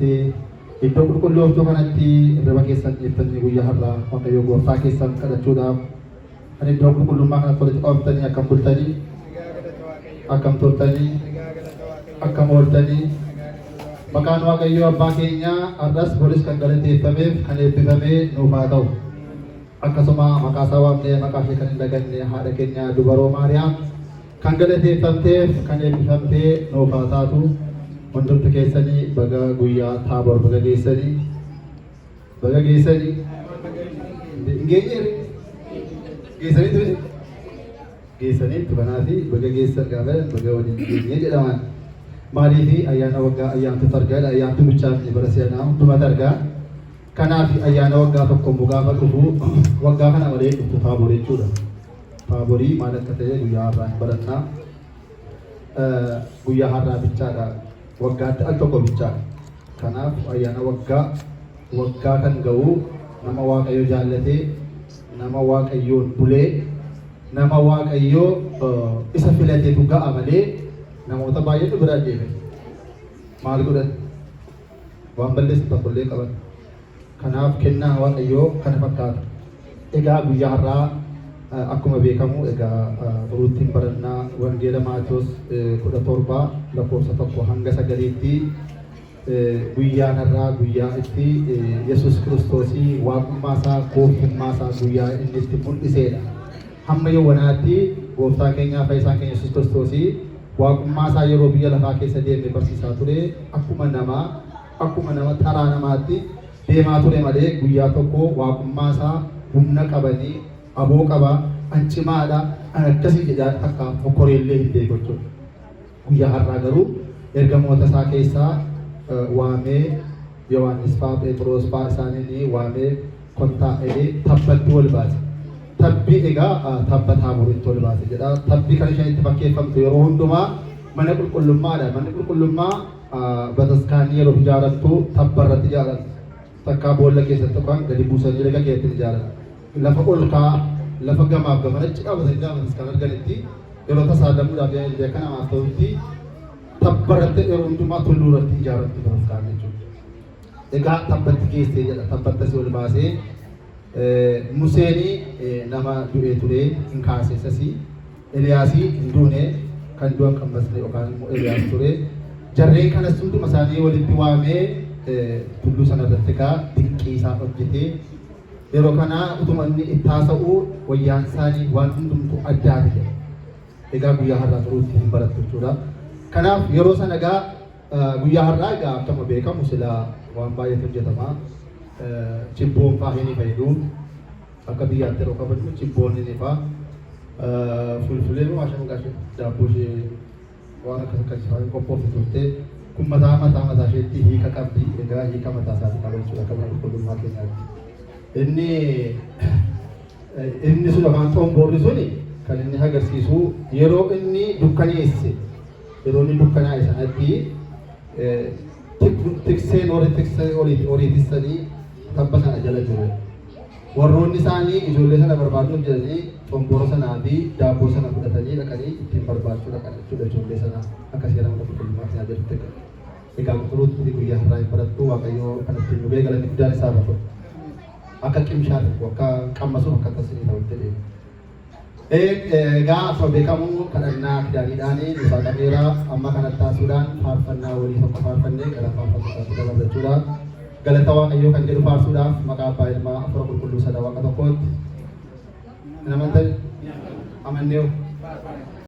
Iddoo qulqullooftuu kanatti irriba keessan dhiyeeffannee guyyaa har'aa Waaqayyo gooftaa keessan kadhachuudhaaf kan iddoo qulqullummaa kanatti walitti qabattanii akkam bultanii akkam turtanii akkam ooltanii maqaan Waaqayyo abbaa keenyaa har'as boris kan galateeffameef kan eebbifamee nuuf haa ta'u. Akkasuma maqaa isaa waamnee maqaa ishee kan hin daganne haadha keenya dubaroo Maariyaam kan galateeffamteef kan eebbifamtee nuuf haa taatu. Hundumti keessanii baga guyyaa Taaboor baga geessanii geessaniitu kanaafi baga geessan gaafa baga waliin geenye jedhaman. Maaliifi ayyaana waggaa ayyaantu argaa ayyaantu bichaa fi bara seenaa hundumatu argaa. Kanaaf ayyaana waggaa tokko gaafa dhufu waggaa kana malee dhuftu Taaboor jechuudha. Taaborii maal akka ta'e guyyaa har'aa hin barannaa. Guyyaa har'aa bichaadha. Waggaatti al tokko bichaa. Kanaaf ayyaana waggaa kan ga'u nama Waaqayyo jaallatee nama Waaqayyoon bulee nama Waaqayyoo isa filateetu ga'a malee namoota baay'eetu biraa deeme. Maal godhan? Waan balleessu tokkollee qaban. Kanaaf kennaa Waaqayyoo kana fakkaata. Egaa guyyaa har'aa akkuma beekamu egaa ruutiin barannaa wangeela Maatiyoos 17 lakkoofsa 1 hanga 9tti guyyaan har'aa guyyaa itti Yesuus Kiristoosii waaqummaa isaa gooftummaa isaa guyyaa inni itti mul'iseedha. Hamma yawwanaatti gooftaa keenyaa fayyisaa keenya Yesuus Kiristoosii waaqummaa isaa yeroo biyya lafaa keessa deemee barsiisaa ture akkuma nama taraa namaatti deemaa ture malee guyyaa tokko waaqummaa isaa humna qabanii aboo qaba ancimaadha akkasii jedhaan akka mokoreellee hin beeku jechuudha. Guyyaa har'aa garuu ergamoota isaa keessaa waamee Yohaannis fa'aa Phexros fa'aa isaanii waamee kontaa'ee tabbatti wal baase. Tabbi egaa tabba Taaboritti wal baase jedha. Tabbi kan isheen itti fakkeeffamtu yeroo hundumaa mana qulqullummaadha. Manni qulqullummaa bataskaanii yeroo ijaaramtu tabba irratti ijaarama. Takkaa boolla keessatti kan gadi buusanii laga keessatti ijaarama. Lafa olkaa lafa gamaaf gamanachi qabatanii gaafatas kan arganitti yeroo tasaadamuudhaaf illee kan namaaf ta'utti tabbarratti yeroo hundumaa tulluu irratti ijaaramtu bataskaanii jechuudha. Egaa tabbatti geessee jedha tabbattas ol baasee Museenii nama du'ee ture hin kaase sasii Eliyaasii hin duune kan du'an qambasne yookaan immoo Eliyaas ture. Jarreen kanas hunduma isaanii walitti waamee tulluu sana irratti egaa dinqii isaa hojjetee yeroo kana utuma inni itti haasa'u wayyaan isaanii waan hundumtu addaati jedha. Egaa guyyaa har'aa turuutti hin barattu jechuudha. Kanaaf yeroo sana egaa guyyaa har'aa egaa akkuma beekamu sila waan baay'eetu hojjetama. Cibboon fa'aa hin fayyadu. Akka biyyaatti yeroo kabajnu cibboon hin fa'aa. Fulfulee maashaa maqaa daabboo ishee waan akkas fa'aa qophooftu turte kun mataa isheetti hiika qabdi. Egaa hiika mataa isaatii qaba jechuudha akka mana qulqullummaa keenyaatti. Inni sun afaan xomboorri suni kan inni agarsiisu yeroo inni dukkaneesse yeroo inni dukkanaa'e sanatti tikseen horii tissanii tabba sana jala jiru. Warroonni isaanii ijoollee sana barbaaduuf jedhanii xomboora sanaa fi daabboo sana fudhatanii dhaqanii ittiin barbaachuu dhaqan jechuudha ijoollee sana akka seera mana qulqullummaa keenyaa jedhutti. Egaa qulqulluutti guyyaa har'aa hin barattu Waaqayyoo kanatti nu beekalanii guddaan isaa baatu. Akka qimshaa tokko akka qammasuuf akka tasii ta'utti deemu. Egaa akkuma beekamu kadhannaa kidaaniidhaanii nuufaa qabeera amma kanatti taasisuudhaan faarfannaa walii tokko faarfannee gara faarfannaatti dabarfachuudhaan galata Waaqayyoo kan jedhu faarsuudhaaf maqaa Abbaa Ilmaa Hafuura Qulqulluu Sadii Waaqa tokkootti. Amanneewu.